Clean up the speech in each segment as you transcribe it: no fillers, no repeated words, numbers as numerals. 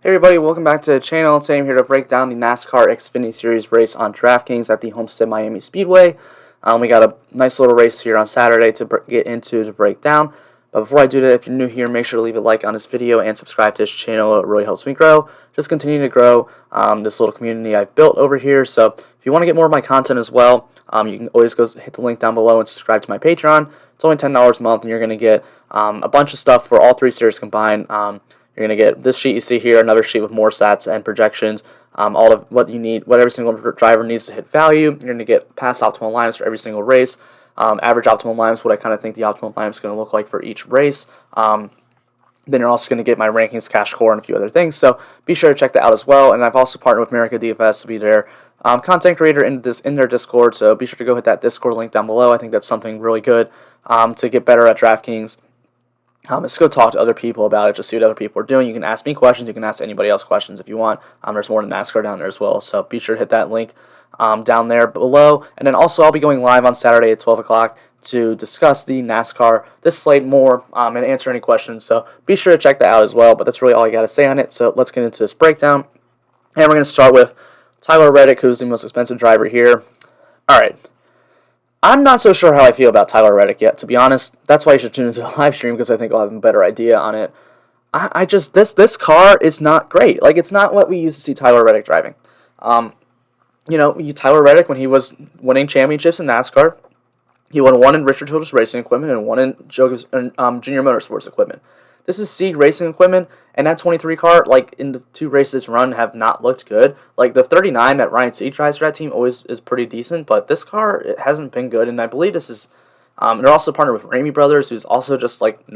Hey everybody, welcome back to the channel. Today I'm here to break down the NASCAR Xfinity Series race on Draftkings at the Homestead-Miami Speedway. We got a nice little race here on Saturday to get into to break down. But before I do that, if you're new here, make sure to leave a like on this video and subscribe to this channel. It really helps me grow. Just continue to grow this little community I've built over here. So if you want to get more of my content as well, you can always go hit the link down below and subscribe to my Patreon. It's only $10 a month, and you're going to get a bunch of stuff for all three series combined. You're going to get this sheet you see here, another sheet with more stats and projections, all of what you need, what every single driver needs to hit value. You're going to get past optimal lineups for every single race, average optimal lineups, what I kind of think the optimal lineup is going to look like for each race. Then you're also going to get my rankings, cash core, and a few other things. So be sure to check that out as well. And I've also partnered with America DFS to be their content creator in their Discord. So be sure to go hit that Discord link down below. I think that's something really good to get better at DraftKings. Just go talk to other people about it, just see what other people are doing. You can ask me questions, you can ask anybody else questions if you want. There's more than NASCAR down there as well, so be sure to hit that link down there below. And then also I'll be going live on Saturday at 12 o'clock to discuss the NASCAR, this slate more, and answer any questions. So be sure to check that out as well, but that's really all I got to say on it. So let's get into this breakdown. And we're going to start with Tyler Reddick, who's the most expensive driver here. Alright. I'm not so sure how I feel about Tyler Reddick yet, to be honest. That's why you should tune into the live stream, because I think I'll have a better idea on it. I just, this car is not great. Like, it's not what we used to see Tyler Reddick driving. Tyler Reddick, when he was winning championships in NASCAR, he won one in Richard Childress Racing Equipment and one in Junior Motorsports Equipment. This is Sieg Racing Equipment, and that 23 car, like, in the two races run, have not looked good. Like, the 39 that Ryan Sieg drives for that team always is pretty decent, but this car, it hasn't been good, and I believe this is, they're also partnered with Ramey Brothers, who's also just, like, they're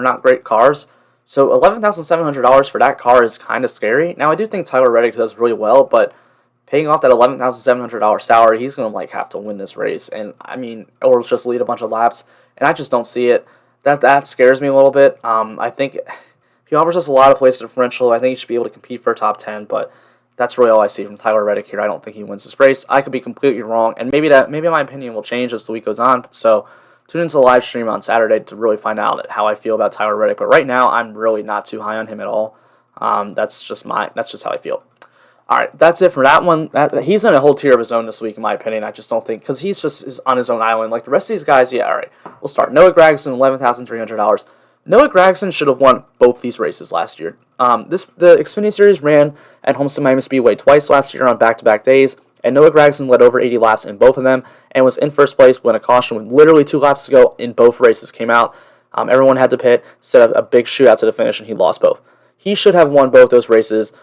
not great cars. So $11,700 for that car is kind of scary. Now, I do think Tyler Reddick does really well, but paying off that $11,700 salary, he's going to, like, have to win this race, and, I mean, or just lead a bunch of laps, and I just don't see it. That scares me a little bit. I think he offers us a lot of place differential. I think he should be able to compete for a top 10, but that's really all I see from Tyler Reddick here. I don't think he wins this race. I could be completely wrong, and maybe my opinion will change as the week goes on. So tune into the live stream on Saturday to really find out how I feel about Tyler Reddick. But right now, I'm really not too high on him at all. That's just how I feel. All right, that's it for that one. He's in a whole tier of his own this week, in my opinion. I just don't think, because he's just is on his own island. Like the rest of these guys, yeah, all right. We'll start. Noah Gragson, $11,300. Noah Gragson should have won both these races last year. The Xfinity Series ran at Homestead-Miami Speedway twice last year on back-to-back days, and Noah Gragson led over 80 laps in both of them and was in first place when a caution with literally 2 laps to go in both races came out. Everyone had to pit, set up a big shootout to the finish, and he lost both. He should have won both those races.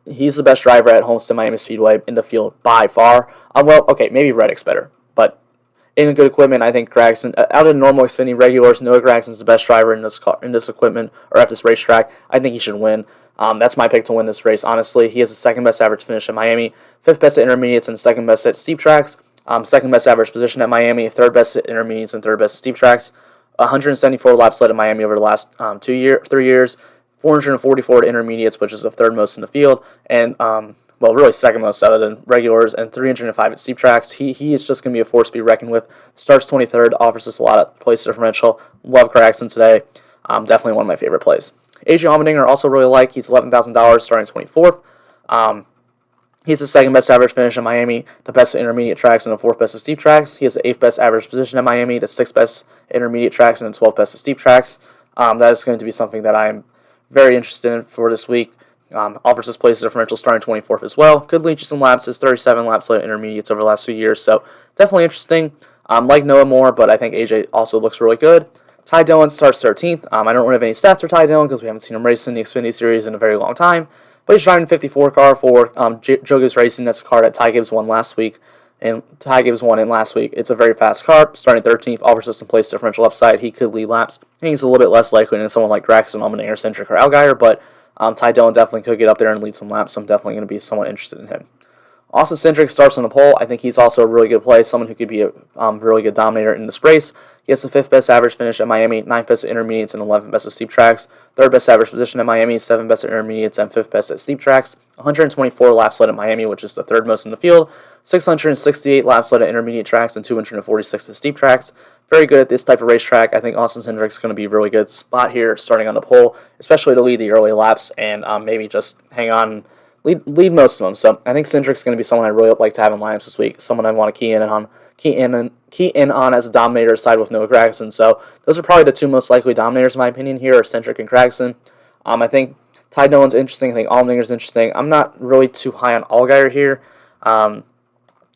He's the best driver at Homestead-Miami Speedway in the field by far. Well, okay, maybe Reddick's better, but in good equipment, I think Gragson, out of the normal Xfinity regulars, Noah Gragson's the best driver in this equipment or at this racetrack. I think he should win. That's my pick to win this race. Honestly, he has the second best average finish at Miami, 5th best at intermediates, and second best at steep tracks. Second best average position at Miami, 3rd best at intermediates, and 3rd best at steep tracks. 174 laps led at Miami over the last 3 years. 444 to intermediates, which is the 3rd most in the field, and really 2nd most other than regulars, and 305 at steep tracks. He is just going to be a force to be reckoned with. Starts 23rd, offers us a lot of place differential. Love Gragson today. Definitely one of my favorite plays. AJ Allmendinger also really like. He's $11,000, starting 24th. He's the 2nd best average finish in Miami, the best at intermediate tracks, and the 4th best at steep tracks. He has the 8th best average position at Miami, the 6th best intermediate tracks, and the 12th best at steep tracks. That is going to be something that I'm very interested in for this week. Offers us places differential starting 24th as well. Could lead you some laps. It's 37 laps led intermediates over the last few years, so definitely interesting. Like Noah more, but I think AJ also looks really good. Ty Dillon starts 13th. I don't really have any stats for Ty Dillon because we haven't seen him race in the Xfinity Series in a very long time. But he's driving a 54 car for Joe Gibbs Racing. That's a car that Ty Gibbs won last week. And Ty Gibbs won in last week. It's a very fast car. Starting 13th, offers us some place differential upside. He could lead laps. I think he's a little bit less likely than someone like Gragson, Allmendinger, Centric, or Allgaier, but Ty Dillon definitely could get up there and lead some laps, so I'm definitely going to be somewhat interested in him. Austin Cindric starts on the pole. I think he's also a really good play, someone who could be a really good dominator in this race. He has the 5th best average finish at Miami, 9th best at intermediates, and 11th best at steep tracks. 3rd best average position at Miami, 7th best at intermediates, and 5th best at steep tracks. 124 laps led at Miami, which is the 3rd most in the field. 668 laps led at intermediate tracks and 246 at steep tracks. Very good at this type of racetrack. I think Austin Cindric is going to be a really good spot here, starting on the pole, especially to lead the early laps and maybe just hang on. Lead most of them. So I think Cindric's going to be someone I really like to have in lineups this week. Someone I want to key in on as a dominator side with Noah Gragson. So those are probably the 2 most likely dominators in my opinion here are Cindric and Gragson. I think Ty Dillon's interesting. I think Allmendinger's interesting. I'm not really too high on Allgaier here.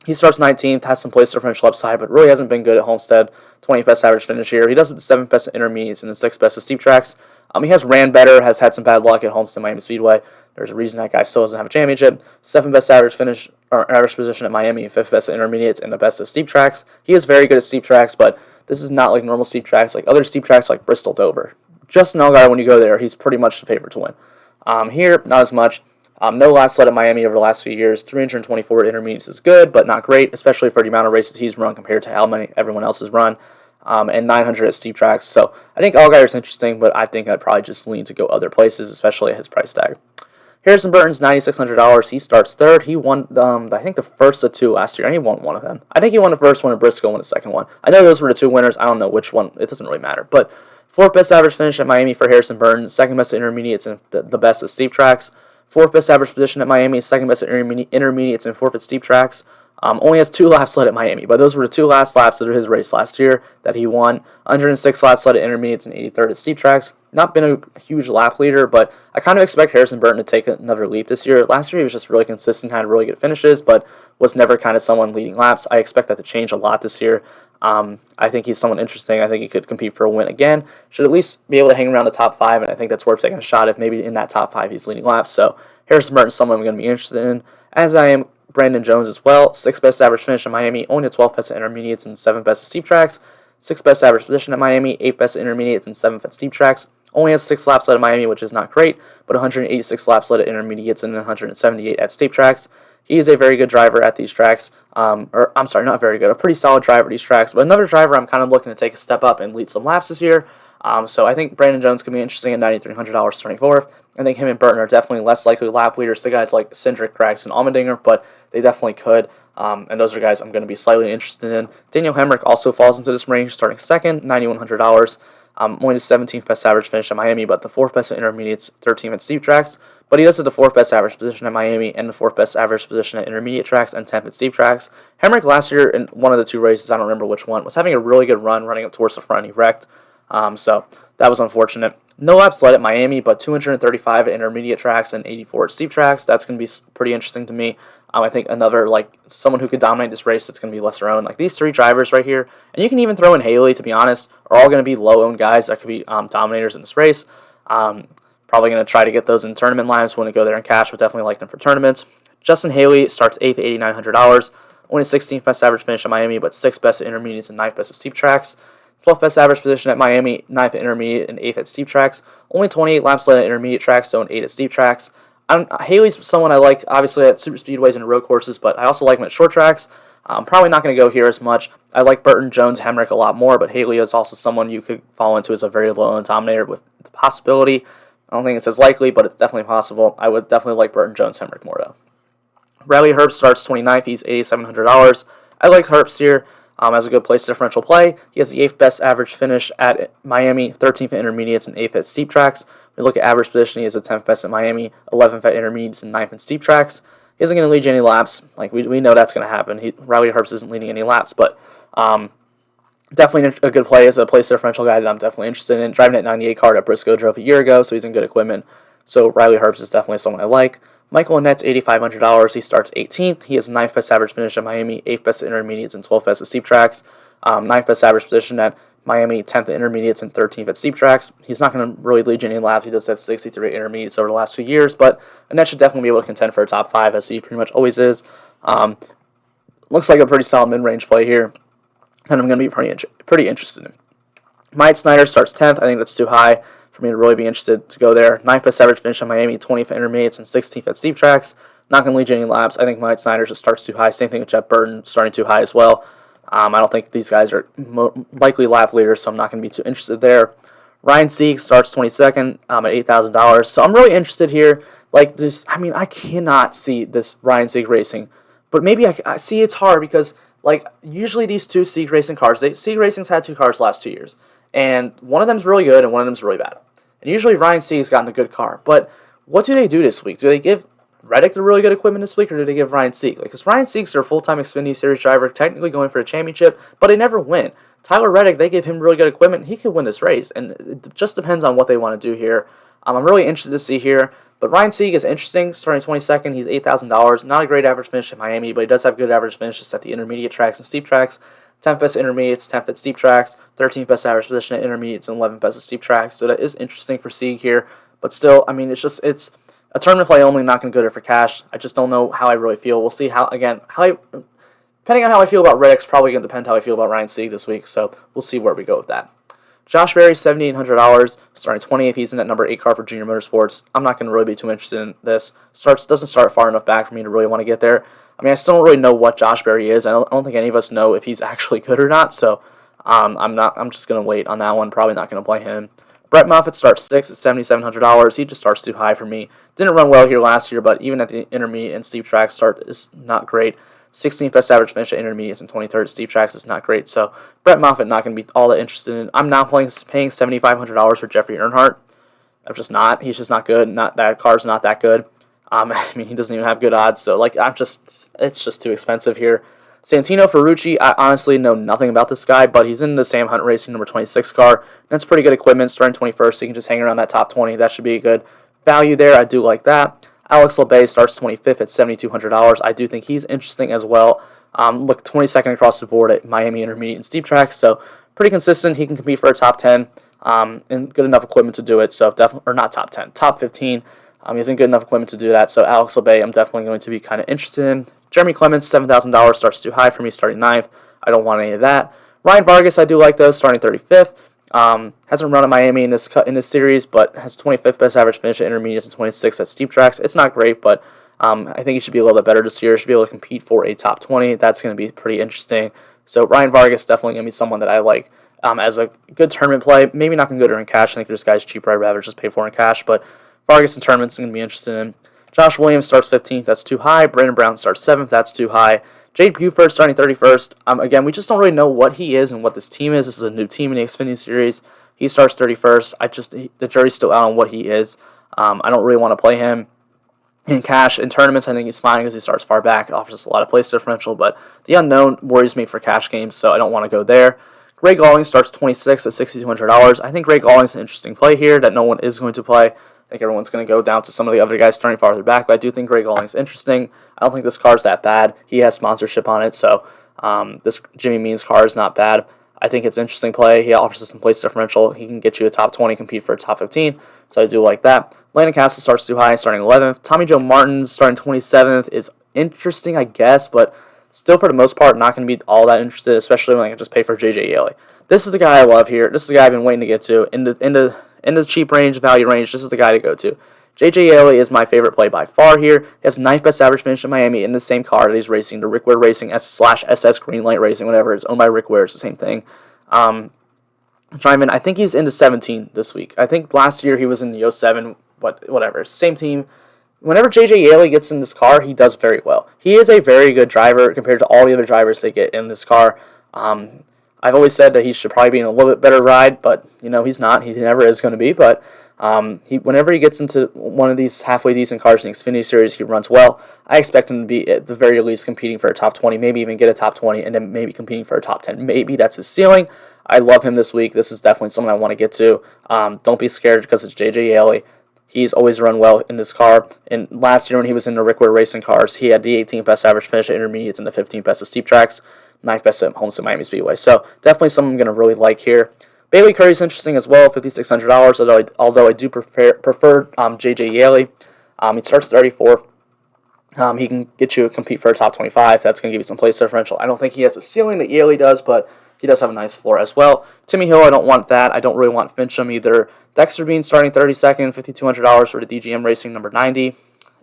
He starts 19th, has some place differential upside, but really hasn't been good at Homestead. 20th best average finish here. He does with the 7th best at intermediates and the 6th best at steep tracks. He has ran better, has had some bad luck at Homestead-Miami Speedway. There's a reason that guy still doesn't have a championship. 7th best average finish, or average position at Miami, 5th best at intermediates, and the best at steep tracks. He is very good at steep tracks, but this is not like normal steep tracks, like other steep tracks like Bristol, Dover. Justin Allgaier, when you go there, he's pretty much the favorite to win. Here, not as much. No laps led at Miami over the last few years. 324 intermediates is good, but not great, especially for the amount of races he's run compared to how many everyone else has run. And 900 at steep tracks. So I think Allgaier is interesting, but I think I'd probably just lean to go other places, especially at his price tag. Harrison Burton's $9,600. He starts 3rd. He won, I think, the first of 2 last year, and he won one of them. I think he won the first one, and Briscoe won the second one. I know those were the 2 winners. I don't know which one. It doesn't really matter. But 4th best average finish at Miami for Harrison Burton, 2nd best at intermediates, and the best at steep tracks. 4th best average position at Miami, 2nd best at intermediates, and 4th at steep tracks. Only has 2 laps led at Miami, but those were the 2 last laps of his race last year that he won. 106 laps led at intermediates and 83rd at steep tracks. Not been a huge lap leader, but I kind of expect Harrison Burton to take another leap this year. Last year he was just really consistent, had really good finishes, but was never kind of someone leading laps. I expect that to change a lot this year. I think he's someone interesting. I think he could compete for a win again. Should at least be able to hang around the top 5, and I think that's worth taking a shot if maybe in that top 5 he's leading laps. So Harrison Burton's someone I'm going to be interested in, as I am Brandon Jones as well. 6th best average finish in Miami, only the 12th best at intermediates and 7th best at steep tracks. 6th best average position at Miami, 8th best at intermediates and 7th at steep tracks. Only has 6 laps led at Miami, which is not great, but 186 laps led at intermediates and 178 at steep tracks. He is a very good driver at these tracks. Not very good, a pretty solid driver at these tracks, but another driver I'm kind of looking to take a step up and lead some laps this year. So I think Brandon Jones could be interesting at $9,300 starting 4th. I think him and Burton are definitely less likely lap leaders to guys like Cindric, Gragson, Allmendinger, but they definitely could. And those are guys I'm going to be slightly interested in. Daniel Hemrick also falls into this range, starting 2nd, $9,100. Only the 17th best average finish at Miami, but the 4th best at intermediates, 13th at steep tracks. But he does have the 4th best average position at Miami and the 4th best average position at intermediate tracks and 10th at steep tracks. Hemrick last year in one of the 2 races, I don't remember which one, was having a really good run running up towards the front. He wrecked. So that was unfortunate. No laps led at Miami, but 235 at intermediate tracks and 84 at steep tracks. That's going to be pretty interesting to me. I think another, someone who could dominate this race that's going to be lesser owned. Like these 3 drivers right here, and you can even throw in Haley, to be honest, are all going to be low-owned guys that could be dominators in this race. Probably going to try to get those in tournament lineups when they go there in cash, but definitely like them for tournaments. Justin Haley starts 8th at $8,900. Only 16th best average finish at Miami, but 6th best at intermediates and 9th best at steep tracks. 12th best average position at Miami, 9th at intermediate, and 8th at steep tracks. Only 28 laps led at intermediate tracks, so an 8 at steep tracks. Haley's someone I like, obviously, at super speedways and road courses, but I also like him at short tracks. I'm probably not going to go here as much. I like Burton, Jones, Hemrick a lot more, but Haley is also someone you could fall into as a very low-owned dominator with the possibility. I don't think it's as likely, but it's definitely possible. I would definitely like Burton, Jones, Hemrick more, though. Riley Herbst starts 29th. He's $8,700. I like Herbst here. As a good place differential play. He has the 8th best average finish at Miami, 13th at intermediates, and 8th at steep tracks. We look at average position, he has the 10th best at Miami, 11th at intermediates, and 9th at steep tracks. He isn't going to lead you any laps. We know that's going to happen. Riley Herbst isn't leading any laps, but definitely a good play as a place differential guy that I'm definitely interested in. Driving at 98 card at Briscoe drove a year ago, so he's in good equipment. So Riley Herbst is definitely someone I like. Michael Annette's $8,500. He starts 18th. He has 9th best average finish at Miami, 8th best at intermediates, and 12th best at steep tracks. 9th best average position at Miami, 10th at intermediates, and 13th at steep tracks. He's not going to really lead you any laps. He does have 63 intermediates over the last 2 years, but Annette should definitely be able to contend for a top 5, as he pretty much always is. Looks like a pretty solid mid-range play here, and I'm going to be pretty interested in. Myatt Snyder starts 10th. I think that's too high for me to really be interested to go there. 9th best average finish at Miami, 20th at intermediates, and 16th at steep tracks. Not going to lead you any laps. I think Mike Snyder just starts too high. Same thing with Jeff Burton, starting too high as well. I don't think these guys are likely lap leaders, so I'm not going to be too interested there. Ryan Sieg starts 22nd at $8,000. So I'm really interested here. Like this, I mean, I cannot see this Ryan Sieg racing, but maybe I see it's hard because like usually these two Sieg Racing cars, Sieg Racing's had two cars the last 2 years, and one of them's really good and one of them's really bad. And usually Ryan Sieg's gotten a good car, but what do they do this week? Do they give Reddick the really good equipment this week, or do they give Ryan Sieg? Like, because Ryan Sieg's their full-time Xfinity Series driver, technically going for a championship, but they never win. Tyler Reddick, they give him really good equipment. He could win this race, and it just depends on what they want to do here. I'm really interested to see here. But Ryan Sieg is interesting, starting 22nd. He's $8,000. Not a great average finish in Miami, but he does have good average finishes at the intermediate tracks and steep tracks. 10th best at intermediates, 10th at steep tracks, 13th best average position at intermediates, and 11th best at steep tracks. So that is interesting for Sieg here. But still, I mean, it's a tournament play only, not going to go there for cash. I just don't know how I really feel. We'll see depending on how I feel about Reddick's probably going to depend how I feel about Ryan Sieg this week. So we'll see where we go with that. Josh Berry, $7,800, starting 20th. He's in that number 8 car for Junior Motorsports. I'm not going to really be too interested in this. Doesn't start far enough back for me to really want to get there. I mean, I still don't really know what Josh Berry is. I don't think any of us know if he's actually good or not. So I'm just going to wait on that one. Probably not going to play him. Brett Moffitt starts 6th at $7,700. He just starts too high for me. Didn't run well here last year, but even at the intermediate and steep tracks, start is not great. 16th best average finish at intermediates and 23rd at steep tracks is not great. So Brett Moffitt not going to be all that interested in. I'm not paying $7,500 for Jeffrey Earnhardt. I'm just not. He's just not good. That car's not that good. I mean, he doesn't even have good odds. So it's just too expensive here. Santino Ferrucci, I honestly know nothing about this guy, but he's in the Sam Hunt Racing number 26 car. That's pretty good equipment, starting 21st, so you can just hang around that top 20. That should be a good value there. I do like that. Alex LeBay starts 25th at $7,200. I do think he's interesting as well. 22nd across the board at Miami Intermediate and Steep Tracks, so pretty consistent. He can compete for a top 10 and good enough equipment to do it. So or not top 10, top 15. He has good enough equipment to do that. So Alex LeBay, I'm definitely going to be kind of interested in. Jeremy Clements, $7,000, starts too high for me, starting 9th. I don't want any of that. Ryan Vargas, I do like those, starting 35th. Hasn't run at Miami in this series, but has 25th best average finish at intermediates and 26th at steep tracks. It's not great, but I think he should be a little bit better this year. Should be able to compete for a top 20. That's going to be pretty interesting. So Ryan Vargas definitely going to be someone that I like as a good tournament play. Maybe not going to go there in cash. I think this guy's cheaper. I'd rather just pay for in cash, but Vargas in tournaments I'm going to be interested in. Josh Williams starts 15th. That's too high. Brandon Brown starts 7th. That's too high. Jade Buford starting 31st. Again, we just don't really know what he is and what this team is. This is a new team in the Xfinity Series. He starts 31st. The jury's still out on what he is. I don't really want to play him in cash. In tournaments, I think he's fine because he starts far back. It offers us a lot of place differential, but the unknown worries me for cash games, so I don't want to go there. Greg Gallings starts 26th at $6,200. I think Greg Gallings is an interesting play here that no one is going to play. I think everyone's going to go down to some of the other guys starting farther back, but I do think Greg Gallings is interesting. I don't think this car's that bad. He has sponsorship on it, so this Jimmy Means car is not bad. I think it's interesting play. He offers us some place differential. He can get you a top 20, compete for a top 15, so I do like that. Landon Castle starts too high, starting 11th. Tommy Joe Martin starting 27th is interesting, I guess, but still for the most part not going to be all that interested, especially when I can just pay for J.J. Yeley. This is the guy I love here. This is the guy I've been waiting to get to. In the cheap range, value range, this is the guy to go to. J.J. Yeley is my favorite play by far here. He has 9th best average finish in Miami in the same car that he's racing, the Rick Ware Racing /SS Greenlight Racing, whatever. It's owned by Rick Ware. It's the same thing. I think he's into 17 this week. I think last year he was in the 07, whatever. Same team. Whenever J.J. Yeley gets in this car, he does very well. He is a very good driver compared to all the other drivers they get in this car. I've always said that he should probably be in a little bit better ride, but he's not. He never is going to be. But whenever he gets into one of these halfway decent cars in the Xfinity Series, he runs well. I expect him to be at the very least competing for a top 20, maybe even get a top 20, and then maybe competing for a top 10. Maybe that's his ceiling. I love him this week. This is definitely something I want to get to. Don't be scared because it's J.J. Yeley. He's always run well in this car. And last year when he was in the Rick Ware Racing cars, he had the 18th best average finish at intermediates and the 15th best at steep tracks, 9th best at Homestead-Miami Speedway. So definitely something I'm going to really like here. Bailey Curry's interesting as well, $5,600, although I do prefer J.J. Yeley. He starts 34th. He can get you to compete for a top 25. That's going to give you some place differential. I don't think he has a ceiling that Yeley does, but he does have a nice floor as well. Timmy Hill, I don't want that. I don't really want Fincham either. Dexter Bean starting 32nd, $5,200 for the DGM Racing number 90.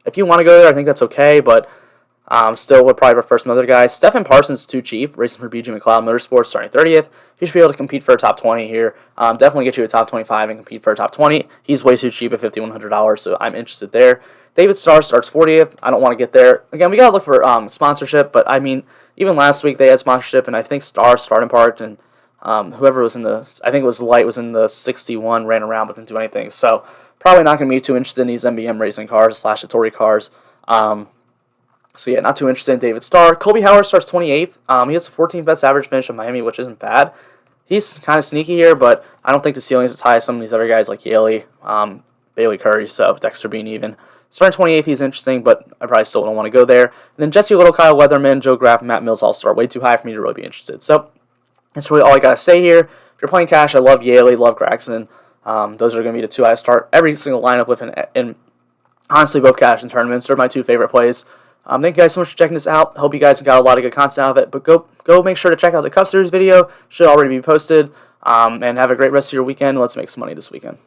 if you want to go there, I think that's okay, but still would probably prefer some other guys. Stephen Parsons is too cheap, racing for BG McLeod Motorsports, starting 30th. He should be able to compete for a top 20 here. Definitely get you a top 25 and compete for a top 20. He's way too cheap at $5,100, so I'm interested there. David Starr starts 40th. I don't want to get there. Again, we got to look for sponsorship, but I mean, even last week they had sponsorship, and I think Starr starting parked, and whoever was in the, I think it was Light, was in the 61, ran around but didn't do anything. So probably not going to be too interested in these MBM racing cars / Atori cars. So yeah, not too interested in David Starr. Colby Howard starts 28th. He has the 14th best average finish in Miami, which isn't bad. He's kind of sneaky here, but I don't think the ceiling is as high as some of these other guys like Yaley, Bailey Curry, so Dexter Bean even. Starting 28th, he's interesting, but I probably still don't want to go there. And then Jesse Little, Kyle Weatherman, Joe Graff, and Matt Mills all start way too high for me to really be interested. So that's really all I got to say here. If you're playing cash, I love Yaley, love Gregson. Those are going to be the two I start every single lineup with, and honestly, both cash and tournaments. They're my two favorite plays. Thank you guys so much for checking this out. Hope you guys got a lot of good content out of it. But go make sure to check out the Cup Series video. Should already be posted. And have a great rest of your weekend. Let's make some money this weekend.